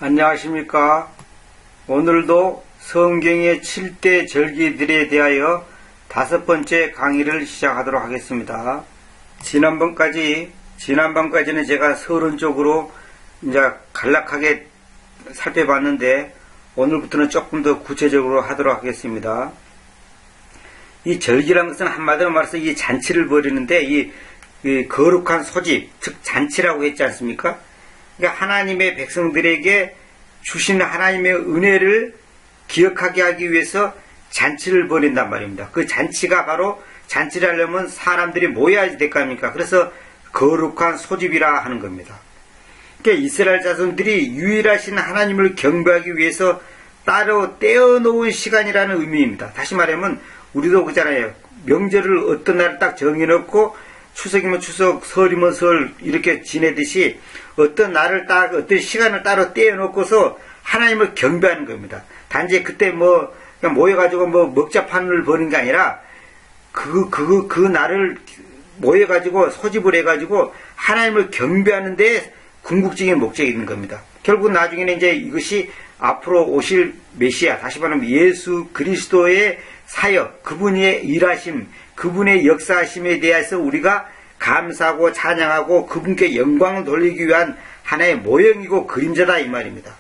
안녕하십니까. 오늘도 성경의 7대 절기들에 대하여 5번째 강의를 시작하도록 하겠습니다. 지난번까지는 제가 서론적으로 이제 간략하게 살펴봤는데 오늘부터는 조금 더 구체적으로 하도록 하겠습니다. 이 절기란 것은 한마디로 말해서 이 잔치를 벌이는데 이 거룩한 소집, 즉 잔치라고 했지 않습니까? 그러니까 하나님의 백성들에게 주신 하나님의 은혜를 기억하게 하기 위해서 잔치를 벌인단 말입니다. 그 잔치가 바로 잔치를 하려면 사람들이 모여야지 될 거 아닙니까? 그래서 거룩한 소집이라 하는 겁니다. 그러니까 이스라엘 자손들이 유일하신 하나님을 경배하기 위해서 따로 떼어놓은 시간이라는 의미입니다. 다시 말하면 우리도 그잖아요. 명절을 어떤 날을 딱 정해놓고 추석이면 추석, 설이면 설 이렇게 지내듯이 어떤 날을 딱 어떤 시간을 따로 떼어놓고서 하나님을 경배하는 겁니다. 단지 그때 그냥 모여가지고 먹자판을 버는 게 아니라 그 날을 모여가지고 소집을 해가지고 하나님을 경배하는 데 궁극적인 목적이 있는 겁니다. 결국 나중에는 이제 이것이 앞으로 오실 메시아, 다시 말하면 예수 그리스도의 사역, 그분의 일하심, 그분의 역사하심에 대해서 우리가 감사하고 찬양하고 그분께 영광을 돌리기 위한 하나의 모형이고 그림자다 이 말입니다.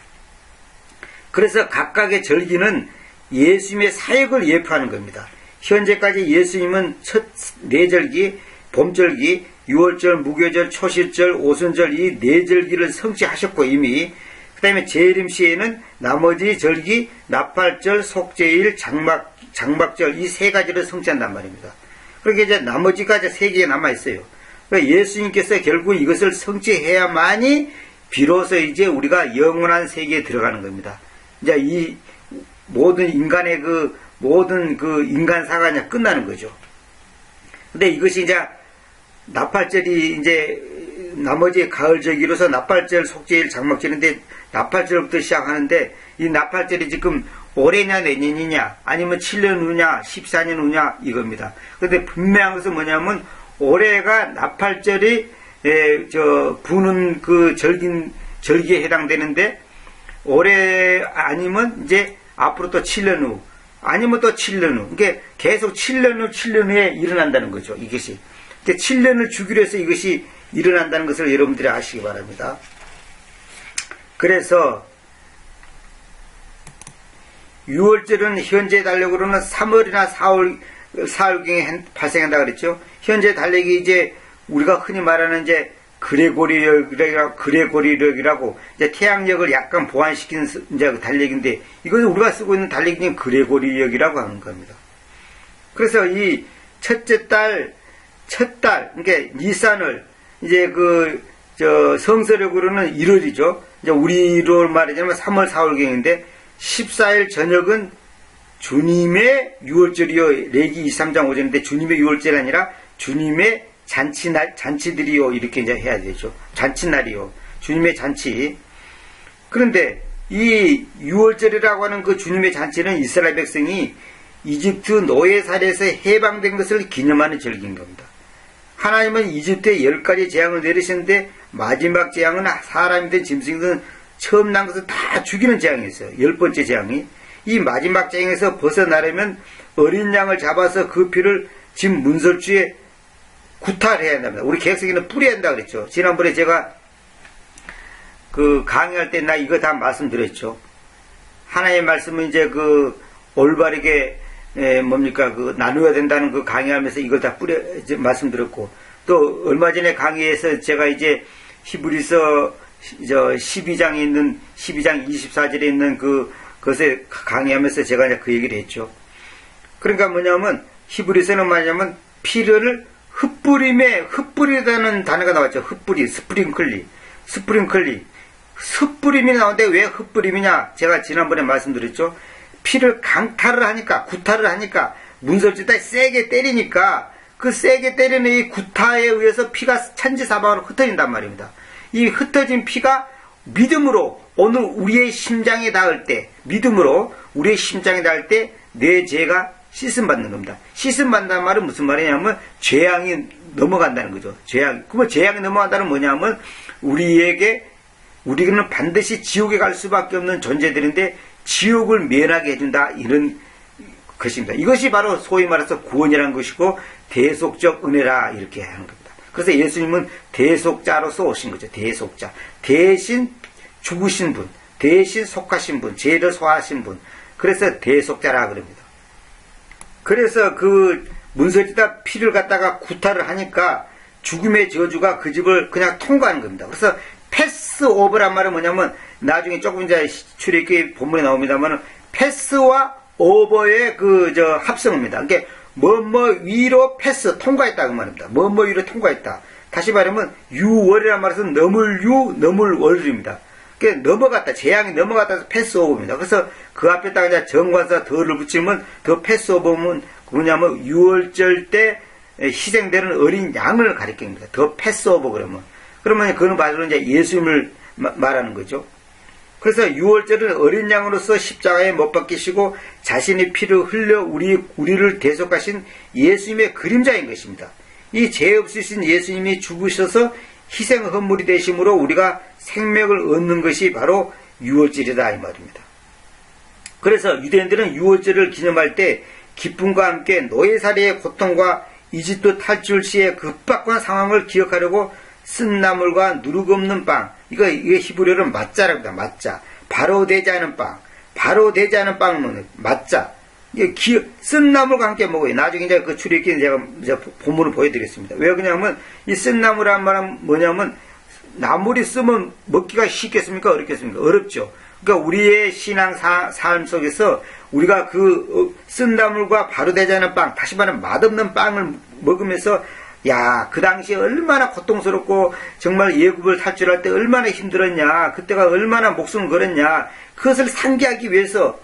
그래서 각각의 절기는 예수님의 사역을 예표하는 겁니다. 현재까지 예수님은 첫 4절기, 봄절기, 유월절, 무교절, 초실절, 오순절 이 4절기를 성취하셨고 이미 그 다음에 재림시에는 나머지 절기, 나팔절, 속죄일, 장막절 이 3가지를 성취한단 말입니다. 그렇게 이제 나머지가 이제 3개가 남아있어요. 그러니까 예수님께서 결국 이것을 성취해야만이 비로소 이제 우리가 영원한 세계에 들어가는 겁니다. 이제 이 모든 인간의 모든 인간사가 이제 끝나는 거죠. 근데 이것이 이제 나팔절이 이제 나머지 가을절기로서 나팔절, 속죄일, 장막절인데 나팔절부터 시작하는데 이 나팔절이 지금 올해냐 내년이냐 아니면 7년 후냐 14년 후냐 이겁니다. 그런데 분명한 것은 뭐냐면 올해가 나팔절이 부는 그 절기에 해당되는데 올해 아니면 이제 앞으로 또 7년 후 아니면 또 7년 후 이게 계속 7년 후 7년 후에 일어난다는 거죠. 이것이 7년을 주기로 해서 이것이 일어난다는 것을 여러분들이 아시기 바랍니다. 그래서 6월절은 현재 달력으로는 3월이나 4월경에 발생한다 그랬죠. 현재 달력이 이제 우리가 흔히 말하는 이제 그레고리력이라고 이제 태양력을 약간 보완시킨 이제 달력인데 이것은 우리가 쓰고 있는 달력이 그레고리력이라고 하는 겁니다. 그래서 이 첫째 달, 그러니까 니산을 이제 성서력으로는 1월이죠. 이제 우리로 말하자면 3월, 4월경인데 14일 저녁은 주님의 6월절이요. 레기 23장 5절인데 주님의 6월절이 아니라 주님의 잔치들이요. 이렇게 이제 해야 되죠. 잔치날이요. 주님의 잔치. 그런데 이 6월절이라고 하는 그 주님의 잔치는 이스라엘 백성이 이집트 노예살에서 해방된 것을 기념하는 절기인 겁니다. 하나님은 이집트에 10가지 재앙을 내리셨는데 마지막 재앙은 사람이든 짐승이든 처음 난 것을 다 죽이는 재앙이었어요. 10번째 재앙이. 이 마지막 재앙에서 벗어나려면 어린 양을 잡아서 그 피를 집 문설주에 구탈해야 한답니다. 우리 개혁성에는 뿌려야 한다 그랬죠. 지난번에 제가 강의할 때 나 이거 다 말씀드렸죠. 하나님의 말씀은 이제 올바르게 나누어야 된다는 강의하면서 이걸 다 말씀드렸고, 또 얼마 전에 강의에서 제가 이제 히브리서 12장 24절에 있는 그것에 강의하면서 제가 이제 그 얘기를 했죠. 그러니까 뭐냐면, 히브리서는 뭐냐면, 피를 흩뿌리다는 단어가 나왔죠. 스프링클리. 흩뿌림이 나오는데 왜 흩뿌림이냐? 제가 지난번에 말씀드렸죠. 피를 강탈을 하니까, 구타를 하니까, 문설주에다 세게 때리니까, 그 세게 때리는 이 구타에 의해서 피가 천지사방으로 흩어진단 말입니다. 이 흩어진 피가 믿음으로 오늘 우리의 심장에 닿을 때, 내 죄가 씻음받는 겁니다. 씻음받는다는 말은 무슨 말이냐면 죄악이 넘어간다는 거죠. 그러면 죄악이 넘어간다는 뭐냐면 우리에게 우리는 반드시 지옥에 갈 수밖에 없는 존재들인데 지옥을 면하게 해준다, 이런 것입니다. 이것이 바로 소위 말해서 구원이라는 것이고 대속적 은혜라, 이렇게 하는 겁니다. 그래서 예수님은 대속자로서 오신 거죠. 대속자. 대신 죽으신 분, 대신 속하신 분, 죄를 소화하신 분. 그래서 대속자라 그럽니다. 그래서 그 문설에다 피를 갖다가 구타를 하니까 죽음의 저주가 그 집을 그냥 통과하는 겁니다. 그래서 패스오버란 말은 뭐냐면, 나중에 조금 이제 출애굽기 본문에 나옵니다만, 패스와 오버의 합성입니다. 그러니까 뭐뭐 위로 패스, 통과했다 그 말입니다. 뭐뭐 위로 통과했다. 다시 말하면 유월이란 말에서 넘을 유, 넘을 월입니다. 그러니까 넘어갔다, 재앙이 넘어갔다 해서 패스오버입니다. 그래서 그 앞에다가 이제 정관사 더를 붙이면 더 패스오버면 뭐냐면 유월절 때 희생되는 어린 양을 가리킵니다. 더 패스오버 그러면 그거는 바로 이제 예수님을 말하는 거죠. 그래서 유월절은 어린 양으로서 십자가에 못 박히시고 자신의 피를 흘려 우리를 대속하신 예수님의 그림자인 것입니다. 이 죄 없으신 예수님이 죽으셔서 희생 헌물이 되심으로 우리가 생명을 얻는 것이 바로 유월절이다, 이 말입니다. 그래서 유대인들은 유월절을 기념할 때 기쁨과 함께 노예살이의 고통과 이집트 탈출 시의 급박한 상황을 기억하려고 쓴 나물과 누룩 없는 빵, 이거 히브리어로 맞자랍니다. 맞자. 바로 되지 않은 빵. 바로 되지 않은 빵을 먹는, 맞자. 이게 쓴 나물과 함께 먹어요. 나중에 이제 그 출애굽기 제가 본문을 보여드리겠습니다. 왜 그러냐면, 이 쓴 나물이란 말은 뭐냐면, 나물이 쓰면 먹기가 쉽겠습니까? 어렵겠습니까? 어렵죠. 그러니까 우리의 신앙 삶 속에서 우리가 쓴 나물과 바로 되지 않은 빵, 다시 말하면 맛없는 빵을 먹으면서, 야, 그 당시에 얼마나 고통스럽고 정말 예굽을 탈출할 때 얼마나 힘들었냐, 그때가 얼마나 목숨을 걸었냐, 그것을 상기하기 위해서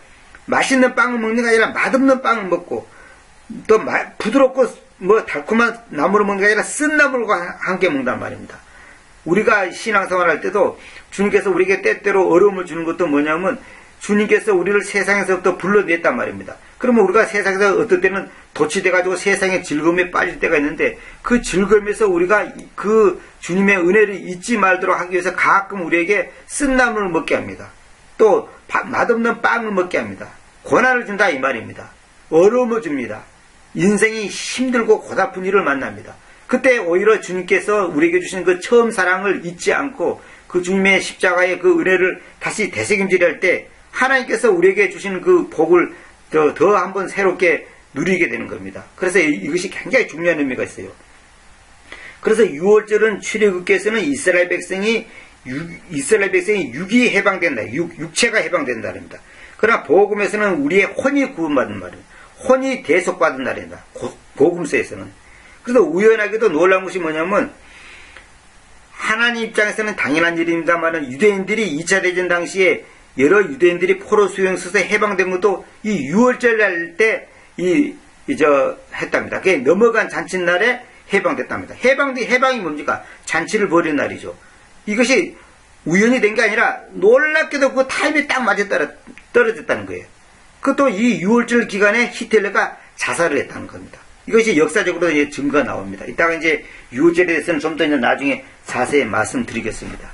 맛있는 빵을 먹는 게 아니라 맛없는 빵을 먹고, 또 부드럽고 달콤한 나물을 먹는 게 아니라 쓴 나물과 함께 먹는단 말입니다. 우리가 신앙생활 할 때도 주님께서 우리에게 때때로 어려움을 주는 것도 뭐냐면, 주님께서 우리를 세상에서부터 불러냈단 말입니다. 그러면 우리가 세상에서 어떨 때는 도취돼가지고 세상의 즐거움에 빠질 때가 있는데, 그 즐거움에서 우리가 그 주님의 은혜를 잊지 말도록 하기 위해서 가끔 우리에게 쓴 나물을 먹게 합니다. 또 맛없는 빵을 먹게 합니다. 고난을 준다, 이 말입니다. 어려움을 줍니다. 인생이 힘들고 고달픈 일을 만납니다. 그때 오히려 주님께서 우리에게 주신 그 처음 사랑을 잊지 않고 그 주님의 십자가의 그 은혜를 다시 되새김질할 때 하나님께서 우리에게 주시는 그 복을 더 한번 새롭게 누리게 되는 겁니다. 그래서 이것이 굉장히 중요한 의미가 있어요. 그래서 유월절은 출애굽기에서는 이스라엘 백성이 육이 해방된다. 육체가 해방된다. 합니다. 그러나 복음에서는 우리의 혼이 구원받은 말입니다. 혼이 대속받은 날입니다. 복음서에서는. 그래서 우연하게도 놀라운 것이 뭐냐면, 하나님 입장에서는 당연한 일입니다만 유대인들이 2차 대전 당시에 여러 유대인들이 포로 수용소에서 해방된 것도 이 유월절 날 때 했답니다. 그게 넘어간 잔칫날에 해방됐답니다. 해방이 뭡니까? 잔치를 벌인 날이죠. 이것이 우연이 된 게 아니라 놀랍게도 그 타임에 딱 맞아 떨어졌다는 거예요. 그것도 이 유월절 기간에 히틀러가 자살을 했다는 겁니다. 이것이 역사적으로 이제 증거가 나옵니다. 이따가 이제 유월절에 대해서는 좀 더 이제 나중에 자세히 말씀드리겠습니다.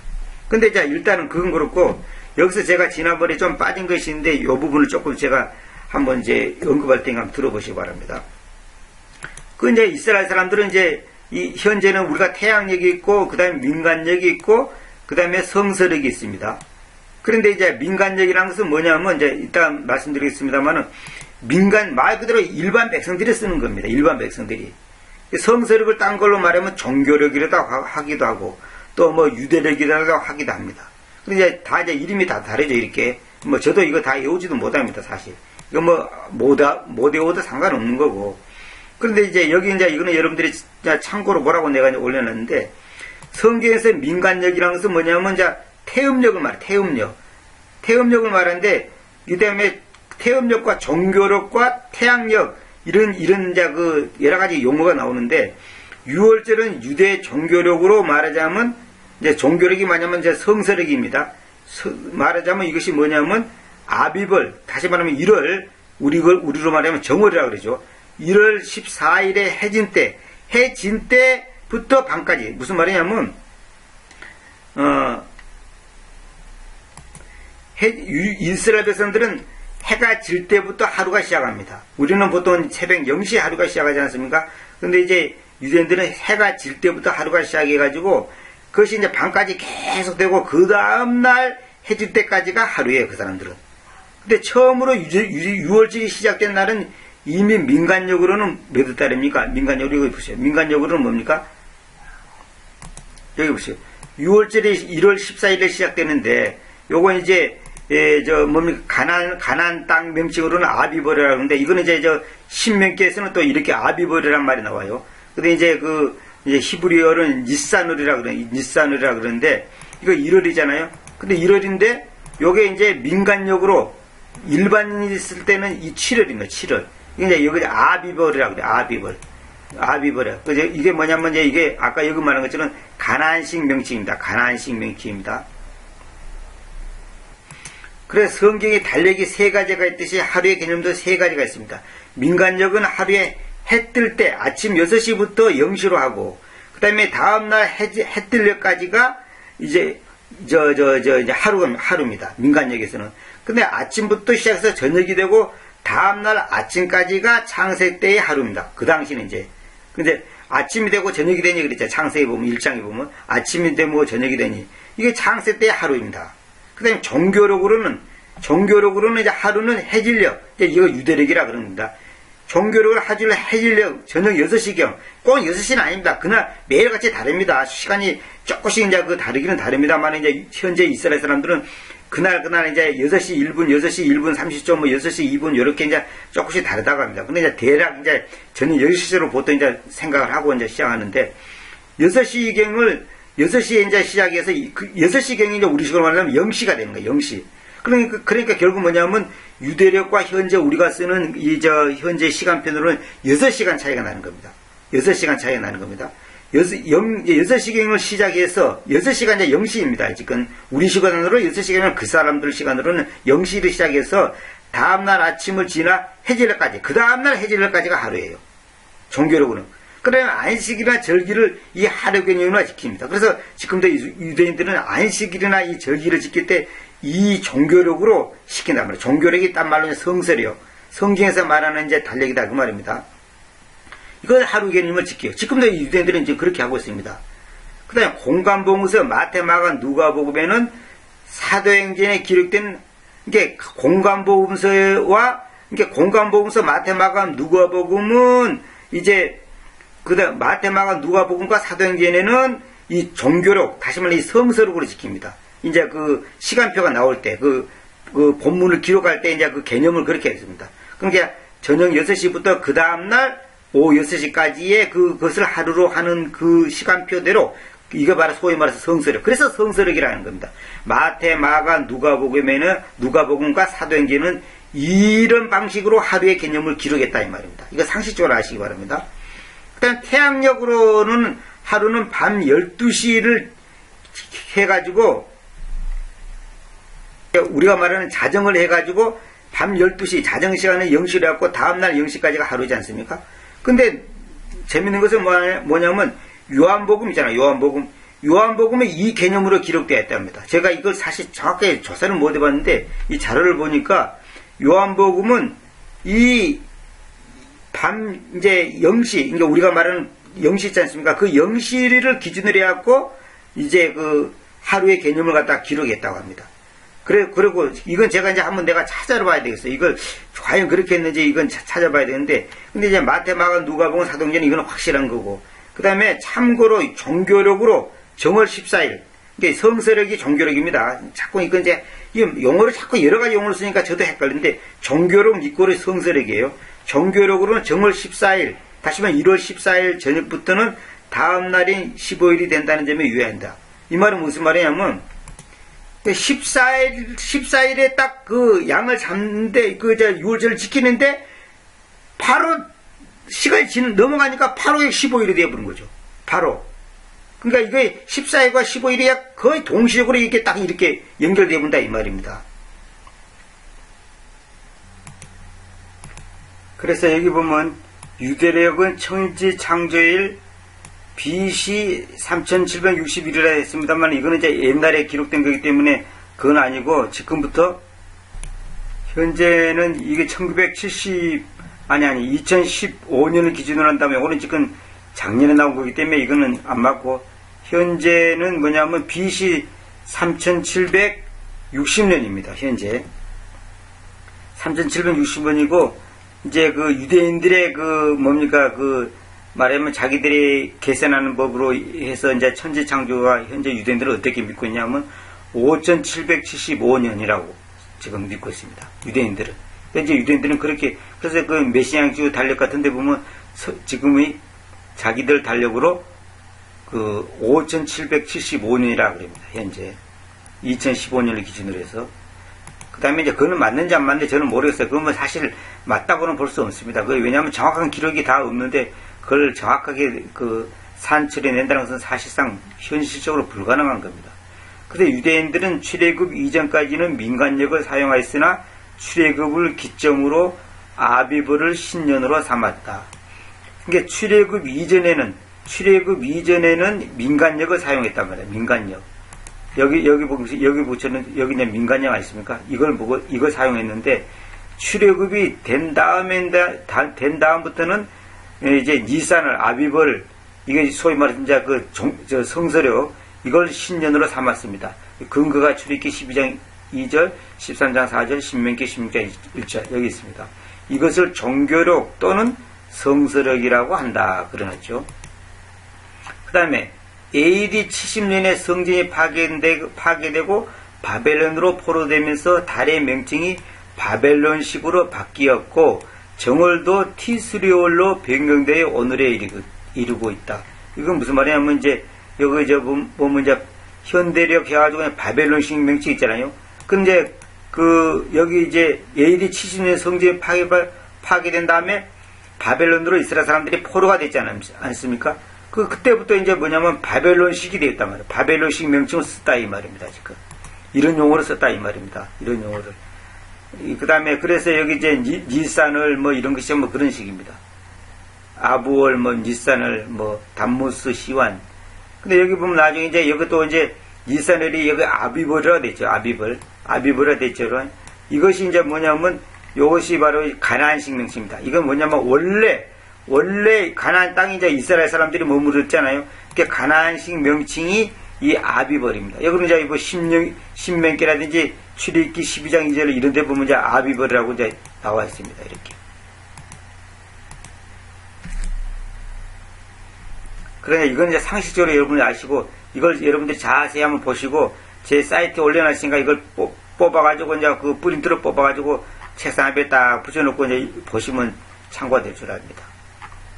근데 자, 일단은 그건 그렇고, 여기서 제가 지난번에 좀 빠진 것이 있는데, 이 부분을 조금 제가 한번 이제 언급할 테니까 한번 들어보시기 바랍니다. 이제 이스라엘 사람들은 이제 현재는 우리가 태양력이 있고, 그 다음에 민간력이 있고, 그 다음에 성서력이 있습니다. 그런데 이제 민간력이라는 것은 뭐냐면, 이제 일단 말씀드리겠습니다만은, 말 그대로 일반 백성들이 쓰는 겁니다. 일반 백성들이. 성서력을 딴 걸로 말하면 종교력이라도 하기도 하고, 또 유대력이라도 하기도 합니다. 근데 이제 이름이 다 다르죠, 이렇게. 저도 이거 다 외우지도 못합니다, 사실. 이거 못 외워도 상관없는 거고. 그런데 이제 여기 이제 이거는 여러분들이 참고로 보라고 내가 이제 올려놨는데, 성경에서 민간력이라는 것은 뭐냐면, 이제 태음력을 말해, 태음력. 태음력을 말하는데, 이 다음에 태음력과 종교력과 태양력, 이런 이제 여러 가지 용어가 나오는데, 유월절은 유대 종교력으로 말하자면, 이제 종교력이 뭐냐면 이제 성서력입니다. 말하자면 이것이 뭐냐면, 아비벌, 다시 말하면 1월, 우리로 말하면 정월이라고 그러죠. 1월 14일에 해진 때부터 밤까지. 무슨 말이냐면, 이스라엘 백성들은 해가 질 때부터 하루가 시작합니다. 우리는 보통 새벽 0시에 하루가 시작하지 않습니까? 근데 이제 유대인들은 해가 질 때부터 하루가 시작해가지고 그것이 이제 밤까지 계속 되고 그 다음날 해질 때까지가 하루예요, 그 사람들은. 근데 처음으로 유월절이 시작된 날은 이미 민간적으로는 몇 월 달입니까? 민간적으로 여기 보세요. 민간적으로는 뭡니까? 여기 보세요. 6월절이 1월 14일에 시작되는데 요거 이제 뭡니까? 가나안 땅 명칭으로는 아비벌이라고 하는데 이거는 이제 신명기에서는 또 이렇게 아비벌이란 말이 나와요. 근데 이제 이제 히브리어는 니산월이라 그러는데 이거 1월이잖아요. 근데 1월인데 요게 이제 민간적으로 일반인이 쓸 때는 이 7월입니다. 7월. 이게 여기 아비벌이라고 그래요. 아비벌이야. 그래서 이게 뭐냐면 이게 아까 여기 말한 것처럼 가나안식 명칭입니다. 가나안식 명칭입니다. 그래서 성경에 달력이 세 가지가 있듯이 하루의 개념도 세 가지가 있습니다. 민간적은 하루에 해 뜰 때 아침 6시부터 0시로 하고 그 다음에 다음날 해 뜰려까지가 이제 이제 하루입니다. 민간역에서는. 근데 아침부터 시작해서 저녁이 되고 다음날 아침까지가 창세 때의 하루입니다. 그 당시는 이제. 근데 아침이 되고 저녁이 되니 그랬죠. 창세에 보면, 일장에 보면. 아침이 되고 저녁이 되니. 이게 창세 때의 하루입니다. 그 다음에 종교력으로는 이제 하루는 해질녘. 이거 유대력이라 그럽니다. 종교력을 해질녘, 저녁 6시경. 꼭 6시는 아닙니다. 그날 매일같이 다릅니다. 시간이 조금씩 이제 다르기는 다릅니다만 이제 현재 이스라엘 사람들은 그날 이제 6시 1분, 6시 1분 30초, 6시 2분, 요렇게 이제 조금씩 다르다고 합니다. 근데 이제 대략 이제 저는 6시로 보통 이제 생각을 하고 이제 시작하는데, 6시에 이제 시작해서, 6시경이 이제 우리식으로 말하면 0시가 되는 거예요, 0시. 그러니까 결국 뭐냐면, 유대력과 현재 우리가 쓰는 현재 시간편으로는 6시간 차이가 나는 겁니다. 6시간 차이가 나는 겁니다. 6시경을 시작해서 6시가 이제 0시입니다. 지금 우리 시간으로 6시경은 그 사람들 시간으로는 0시를 시작해서 다음날 아침을 지나 해질녘까지, 그 다음날 해질녘까지가 하루예요. 종교력으로는. 그러면 안식일이나 절기를 이 하루 개념으로 지킵니다. 그래서 지금도 유대인들은 안식일이나 이 절기를 지킬 때 이 종교력으로 시킨단 말이에요. 종교력이 딴 말로 성설이요. 성경에서 말하는 이제 달력이다 그 말입니다. 이걸 하루 개념을 지켜요. 지금도 유대인들은 이제 그렇게 하고 있습니다. 그 다음에 공간복음서, 마태, 마가, 누가복음에는 사도행전에 기록된 이게 공간복음서와 이게 공간복음서, 마태, 마가, 누가복음은 이제 그다음 마태, 마가, 누가복음과 사도행전에는 이 종교력, 다시 말해 이 성서록으로 지킵니다. 이제 그 시간표가 나올 때 그 본문을 기록할 때 이제 그 개념을 그렇게 했습니다. 그러니까 저녁 6시부터 그 다음날 오후 6시까지의 그것을 하루로 하는 그 시간표대로 이거 바로 소위 말해서 성서력. 그래서 성서력이라는 겁니다. 마태, 마가, 누가복음과 사도행전은 이런 방식으로 하루의 개념을 기록했다 이 말입니다. 이거 상식적으로 아시기 바랍니다. 그다음 태양력으로는 하루는 밤 12시를 해가지고 우리가 말하는 자정을 해가지고 밤 12시 자정시간에 0시를 해갖고 다음날 0시까지가 하루지 않습니까? 근데 재밌는 것은 뭐냐면 요한복음 있잖아요. 요한복음에 이 개념으로 기록되어 있답니다. 제가 이걸 사실 정확하게 조사를 못 해봤는데 이 자료를 보니까 요한복음은 이 밤 이제 0시, 그러니까 우리가 말하는 0시 있지 않습니까? 그 0시를 기준으로 해갖고 이제 그 하루의 개념을 갖다 기록했다고 합니다. 그리고 이건 제가 이제 한번 내가 찾아봐야 되겠어요. 이걸 과연 그렇게 했는지 이건 찾아봐야 되는데, 근데 이제 마태, 마가, 누가복음, 사도행전 이거는 확실한 거고, 그 다음에 참고로 종교력으로 정월 14일, 이게 성서력이 종교력입니다. 자꾸 이건 이제 용어를 자꾸 여러 가지 용어를 쓰니까 저도 헷갈리는데 종교력 이꼬리 성서력이에요. 종교력으로는 정월 14일, 다시 말하면 1월 14일 저녁부터는 다음 날인 15일이 된다는 점에 유의한다. 이 말은 무슨 말이냐면 14일에 딱 그 양을 잡는데, 유월절을 지키는데, 바로 시간이 넘어가니까 바로 15일이 되어버린 거죠. 바로. 그러니까 이게 14일과 15일이 거의 동시적으로 이렇게 딱 이렇게 연결되어 본다 이 말입니다. 그래서 여기 보면, 유대력은 천지 창조일 BC 3761이라 했습니다만 이거는 이제 옛날에 기록된 거기 때문에 그건 아니고 지금부터 현재는 이게 2015년을 기준으로 한다면 오늘 지금 작년에 나온 거기 때문에 이거는 안 맞고 현재는 뭐냐면 BC 3760년입니다. 현재 3760년이고 이제 그 유대인들의 그 뭡니까 그 말하면 자기들이 계산하는 법으로 해서 이제 천지 창조가 현재 유대인들은 어떻게 믿고 있냐면 5775년이라고 지금 믿고 있습니다. 유대인들은. 이제 유대인들은 그렇게 그래서 그 메시안주 달력 같은 데 보면 지금의 자기들 달력으로 그 5775년이라고 그럽니다. 현재 2015년을 기준으로 해서 그 다음에 이제 그거는 맞는지 안 맞는지 저는 모르겠어요. 그건 사실 맞다고는 볼 수 없습니다. 왜냐하면 정확한 기록이 다 없는데 그걸 정확하게 그 산출해 낸다는 것은 사실상 현실적으로 불가능한 겁니다. 그런데 유대인들은 출애굽 이전까지는 민간력을 사용하였으나 출애굽을 기점으로 아비브를 신년으로 삼았다. 그러니까 출애굽 이전에는 민간력을 사용했단 말이에요. 민간력. 여기 붙여는 여기 이제 민간력 아니십니까? 이걸 사용했는데 출애굽이 된 다음부터는 이제 니산을 아비브를 이게 소위 말해서 이제 저 성서력 이걸 신년으로 삼았습니다. 근거가 출애굽기 12장 2절, 13장 4절, 신명기 16장 1절 여기 있습니다. 이것을 종교력 또는 성서력이라고 한다 그러놨죠. 그 다음에 AD 70년에 성전이 파괴되고 바벨론으로 포로되면서 달의 명칭이 바벨론식으로 바뀌었고 정월도 티스리올로 변경되어 오늘에 이르고 있다. 이건 무슨 말이냐면 이제 여기 보면 이제 현대력 해가지고 바벨론식 명칭 있잖아요. 근데 여기 이제 AD 70년 성전이 파괴된 다음에 바벨론으로 이스라엘 사람들이 포로가 됐지 않습니까? 그때부터 이제 뭐냐면 바벨론식이 되었단 말이에요. 바벨론식 명칭을 썼다 이 말입니다. 지금 이런 용어를 썼다 이 말입니다. 이런 용어를. 그 다음에 그래서 여기 이제 니산을 뭐 이런 것이 뭐 그런 식입니다. 아부월 뭐 니산을 뭐 담무스 시완. 근데 여기 보면 나중에 이제 여기 또 이제 니산을이 여기 아비벌이라 됐죠. 아비벌이라 됐죠. 이것이 이제 뭐냐면 이것이 바로 가나안식 명칭입니다. 이건 뭐냐면 원래 가나안 땅이 이제 이스라엘 사람들이 머무르잖아요. 그러니까 가나안식 명칭이 이 아비벌입니다. 여기는 이제 뭐 신명기라든지 출애굽기 12장 2절 이런 데 보면 이제 아비벌이라고 이제 나와 있습니다. 이렇게. 그러니까 이건 이제 상식적으로 여러분이 아시고 이걸 여러분들이 자세히 한번 보시고 제 사이트에 올려놨으니까 이걸 뽑아가지고 이제 그 프린트로 뽑아가지고 책상 앞에 딱 붙여놓고 이제 보시면 참고가 될 줄 압니다.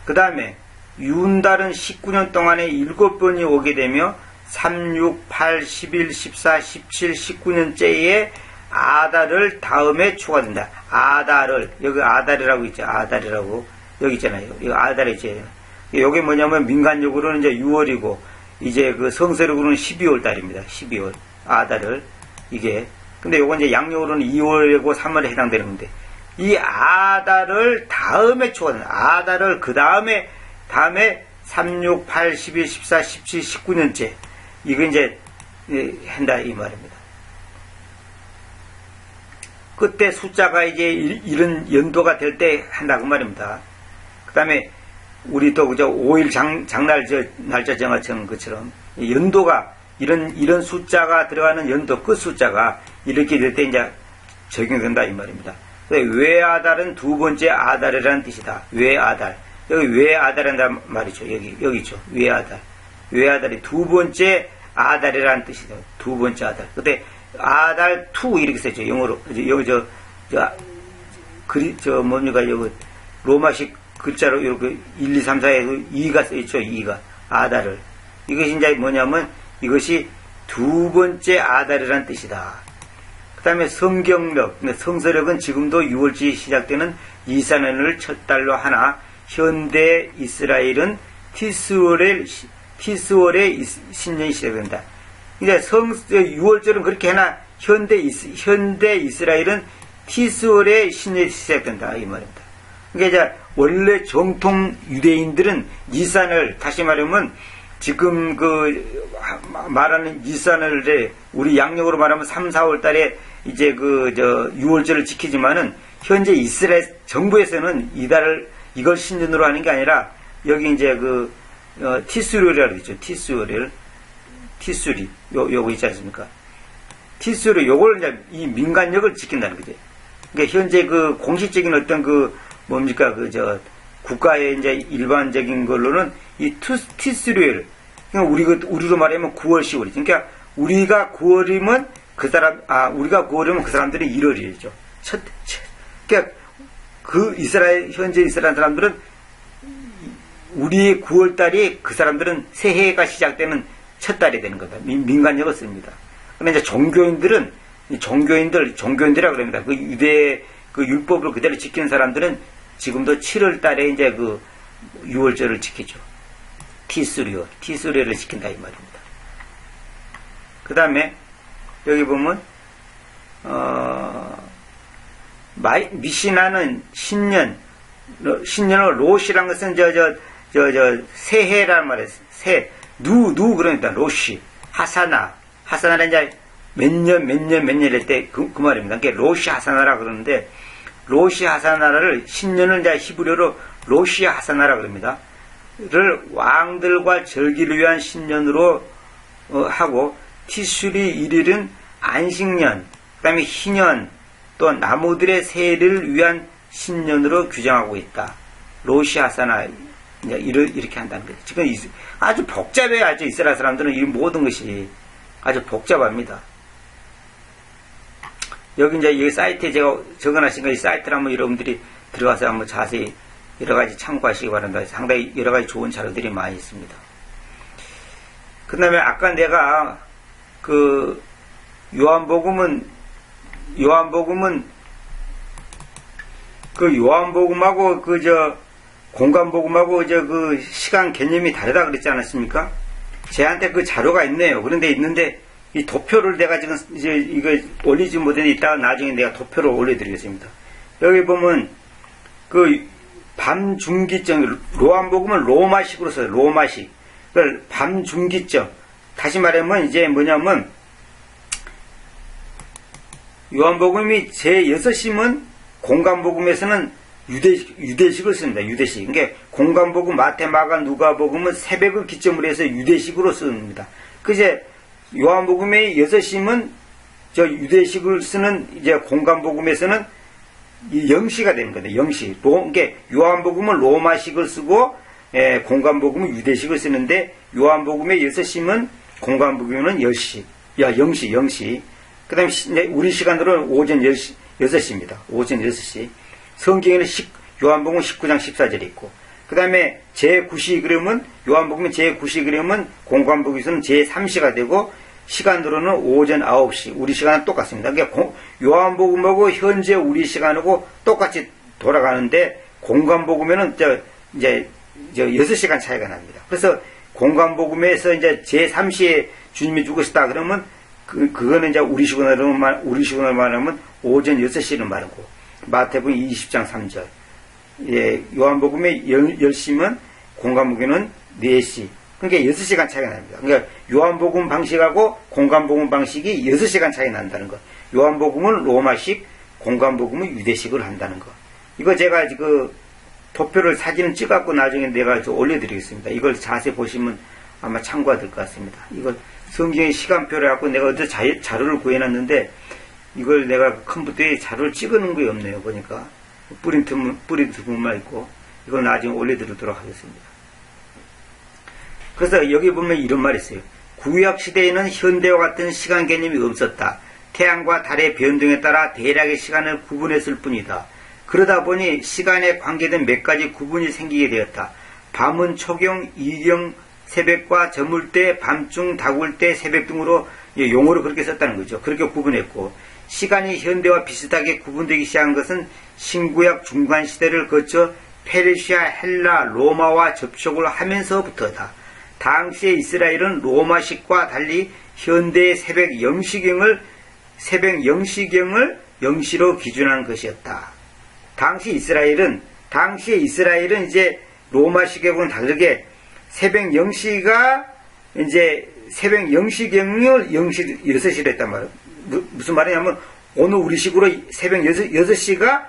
그 다음에 윤달은 19년 동안에 7번이 오게 되며 3, 6, 8, 11, 14, 17, 19년째에 아달을 다음에 추가된다. 여기 아달이라고 있죠. 아달이라고. 여기 있잖아요. 이거 아달이죠. 이게 뭐냐면 민간적으로는 이제 6월이고, 이제 그 성서력으로는 12월 달입니다. 12월. 아달을. 이게. 근데 요건 이제 양력으로는 2월이고 3월에 해당되는 건데, 이 아달을 다음에 추가된다. 아달을 그 다음에 3, 6, 8, 11, 14, 17, 19년째. 이거 이제 한다 이 말입니다. 그때 숫자가 이제 이런 연도가 될 때 한다 그 말입니다. 그 다음에 우리 또 그저 5일 장날 날짜 정하처럼 것처럼 연도가 이런 숫자가 들어가는 연도 끝 숫자가 이렇게 될 때 이제 적용된다 이 말입니다. 외아달은 두 번째 아달이라는 뜻이다. 외아달. 여기 외아달이란 말이죠. 여기 있죠. 외아달이 두 번째 아달이라는 뜻이죠. 두 번째 아달. 근데 아달 2 이렇게 쓰죠. 영어로. 여기 뭡니까 여기 로마식 글자로 이렇게 1, 2, 3, 4에 2가 쓰였죠. 2가 아달을. 이것이 이제 뭐냐면 이것이 두 번째 아달이라는 뜻이다. 그 다음에 성경력, 성서력은 지금도 6월째 시작되는 이사년을 첫 달로 하나, 현대 이스라엘은 티스월의 신년이 시작된다. 이제 6월절은 그렇게 하나, 현대 이스라엘은 티스월의 신년이 시작된다. 이 말입니다. 그러니까 이제 원래 정통 유대인들은 니산을, 다시 말하면 지금 말하는 우리 양력으로 말하면 3, 4월 달에 이제 유월절을 지키지만은 현재 이스라엘 정부에서는 이걸 신년으로 하는 게 아니라 여기 이제 티스류라고 그러죠. 티스리. 요거 있지 않습니까? 티스류, 요걸 이제 이 민간력을 지킨다는 거죠. 그러니까 현재 공식적인 어떤 국가의 이제 일반적인 걸로는 이 티스류를, 그러니까 우리로 말하면 9월, 10월이죠. 그러니까 우리가 9월이면 우리가 9월이면 그 사람들이 1월이죠. 그러니까 현재 이스라엘 사람들은 우리의 9월 달이 그 사람들은 새해가 시작되는 첫 달이 되는 거다. 민간력을 씁니다. 그런데 이제 종교인들이라 그럽니다. 유대 율법을 그대로 지키는 사람들은 지금도 7월 달에 이제 6월절을 지키죠. 티스류를 지킨다 이 말입니다. 그 다음에 여기 보면 미시나는 신년을 로시란 것은 새해란 말이에요. 그러니까 로시, 하사나는 이제 몇 년 할 때 그 말입니다. 그러니까 로시 하사나라 그러는데, 로시 하사나라를 신년을 이제 히브리어로 로시 하사나라 그럽니다. 를 왕들과 절기를 위한 신년으로 하고, 티슈리 1일은 안식년, 그 다음에 희년, 또 나무들의 새해를 위한 신년으로 규정하고 있다. 로시 하사나 이렇게 한다는 거죠. 지금 아주 복잡해요. 아주 이스라엘 사람들은 이 모든 것이 아주 복잡합니다. 여기 이제 이 사이트에 제가 적어놨으니까 이 사이트를 한번 여러분들이 들어가서 한번 자세히 여러 가지 참고하시기 바랍니다. 상당히 여러 가지 좋은 자료들이 많이 있습니다. 그 다음에 아까 내가 요한복음은 요한복음하고 공간복음하고 시간 개념이 다르다 그랬지 않았습니까? 제한테 자료가 있네요. 그런데 있는데 이 도표를 내가 지금 이거 올리지 못했는데 이따가 나중에 내가 도표를 올려드리겠습니다. 여기 보면 밤중기점, 요한복음은 로마식으로 써요. 로마식. 밤중기점. 다시 말하면 이제 뭐냐면 요한복음이 제6심은 공간복음에서는 유대식을 씁니다. 유대식. 그러니까 공간복음, 마태, 마가, 누가복음은 새벽을 기점으로 해서 유대식으로 씁니다. 이제 요한복음의 6심은 유대식을 쓰는 이제 공간복음에서는 영시가 되는 거다. 영시. 그러니까 요한복음은 로마식을 쓰고 공간복음은 유대식을 쓰는데 요한복음의 6심은 공간복음은 영시. 그 다음에 우리 시간으로는 오전 6시입니다. 오전 6시. 성경에는 요한복음 19장 14절이 있고, 그 다음에 제9시 그러면, 요한복음은 제9시 그러면 공간복음에서는 제3시가 되고, 시간으로는 오전 9시. 우리 시간은 똑같습니다. 그러니까 요한복음하고 현재 우리 시간하고 똑같이 돌아가는데, 공간복음에는 이제 6시간 차이가 납니다. 그래서 공간복음에서 이제 제3시에 주님이 죽으셨다 그러면, 그거는 이제 우리 시간으로 말하면 오전 6시를 말하고, 마태복음 20장 3절. 요한복음의 10시면 공간복음은 4시. 그러니까 6시간 차이가 납니다. 그러니까 요한복음 방식하고 공간복음 방식이 6시간 차이 난다는 거. 요한복음은 로마식, 공간복음은 유대식을 한다는 거. 이거 제가 도표를 사진을 찍어갖고 나중에 내가 올려드리겠습니다. 이걸 자세히 보시면 아마 참고가 될 것 같습니다. 이걸 성경의 시간표를 갖고 내가 어제 자료를 구해놨는데 이걸 내가 컴퓨터에 자료를 찍어놓은 게 없네요. 보니까 프린트만 있고 이걸 나중에 올려드리도록 하겠습니다. 그래서 여기 보면 이런 말이 있어요. 구약 시대에는 현대와 같은 시간 개념이 없었다. 태양과 달의 변동에 따라 대략의 시간을 구분했을 뿐이다. 그러다 보니 시간에 관계된 몇 가지 구분이 생기게 되었다. 밤은 초경, 이경, 새벽과 저물 때, 밤중, 다굴 때, 새벽 등으로 용어로 그렇게 썼다는 거죠. 그렇게 구분했고, 시간이 현대와 비슷하게 구분되기 시작한 것은 신구약 중간 시대를 거쳐 페르시아, 헬라, 로마와 접촉을 하면서부터다. 당시의 이스라엘은 로마식과 달리 현대의 새벽 0시경을 영시로 기준한 것이었다. 당시의 이스라엘은 이제 로마식하고는 다르게 새벽 0시가 이제 새벽 0시경을 6시로 했단 말이에요. 무슨 말이냐면 오늘 우리식으로 새벽 6시가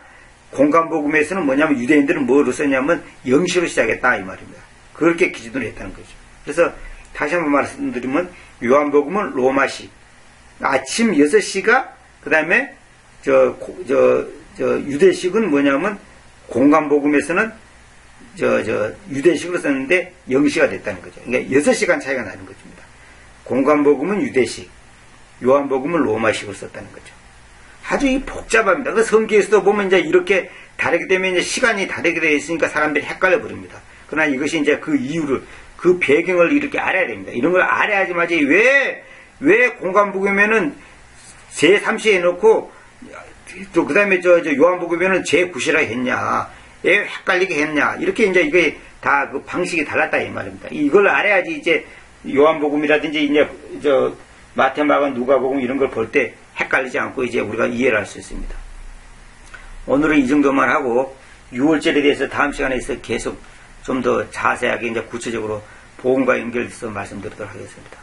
공간복음에서는 뭐냐면 유대인들은 뭐로 썼냐면 0시로 시작했다 이 말입니다. 그렇게 기준으로 했다는 거죠. 그래서 다시 한번 말씀드리면 요한복음은 로마식 아침 6시가 그 다음에 유대식은 뭐냐면 공간복음에서는 유대식으로 썼는데 0시가 됐다는 거죠. 그러니까 6시간 차이가 나는 것입니다. 공간복음은 유대식, 요한복음은 로마식으로 썼다는 거죠. 아주 이 복잡합니다. 그 성경에서도 보면 이제 이렇게 다르기 때문에 이제 시간이 다르게 되어 있으니까 사람들이 헷갈려 버립니다. 그러나 이것이 이제 그 이유를, 그 배경을 이렇게 알아야 됩니다. 이런 걸 알아야지만이 왜 공간복음에는 제3시에 놓고 또 그 다음에 요한복음에는 제9시라 했냐, 왜 헷갈리게 했냐, 이렇게 이제 이게 다 그 방식이 달랐다 이 말입니다. 이걸 알아야지 이제 요한복음이라든지 이제 마태, 마가, 누가복음 이런 걸 볼 때 헷갈리지 않고 이제 우리가 이해를 할 수 있습니다. 오늘은 이 정도만 하고 6월절에 대해서 다음 시간에서 계속 좀 더 자세하게 이제 구체적으로 복음과 연결해서 말씀드리도록 하겠습니다.